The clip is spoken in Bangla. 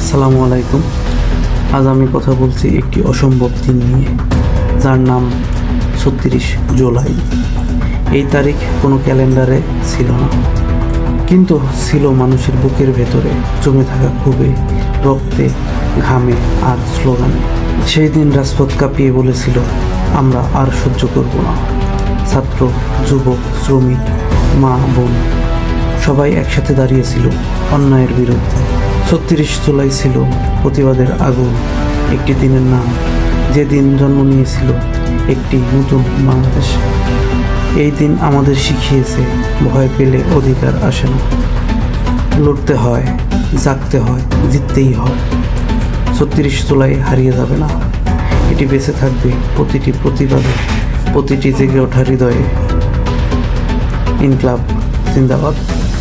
আসসালামু আলাইকুম। আজ আমি কথা বলছি একটি অসম্ভব দিন নিয়ে, যার নাম ৩৬ জুলাই। এই তারিখ কোনো ক্যালেন্ডারে ছিল না, কিন্তু ছিল মানুষের বুকের ভেতরে জমে থাকা ক্ষোভে, রক্তে, ঘামে আর স্লোগানে। সেই দিন রাজপথ কাঁপিয়ে বলেছিল, আমরা আর সহ্য করব না। ছাত্র, যুবক, শ্রমিক, মা, বোন সবাই একসাথে দাঁড়িয়েছিল অন্যায়ের বিরুদ্ধে। ৩৬ জুলাই ছিল প্রতিবাদের আগুন, একটি দিনের নাম যে দিন জন্ম নিয়েছিল একটি নতুন বাংলাদেশ। এই দিন আমাদের শিখিয়েছে, ভয় পেলে অধিকার আসে না, লড়তে হয়, জাগতে হয়, জিততেই হয়। ৩৬ জুলাই হারিয়ে যাবে না, এটি বেঁচে থাকবে প্রতিটি প্রতিবাদে, প্রতিটি জেগে ওঠা হৃদয়ে। ইনকলাব জিন্দাবাদ।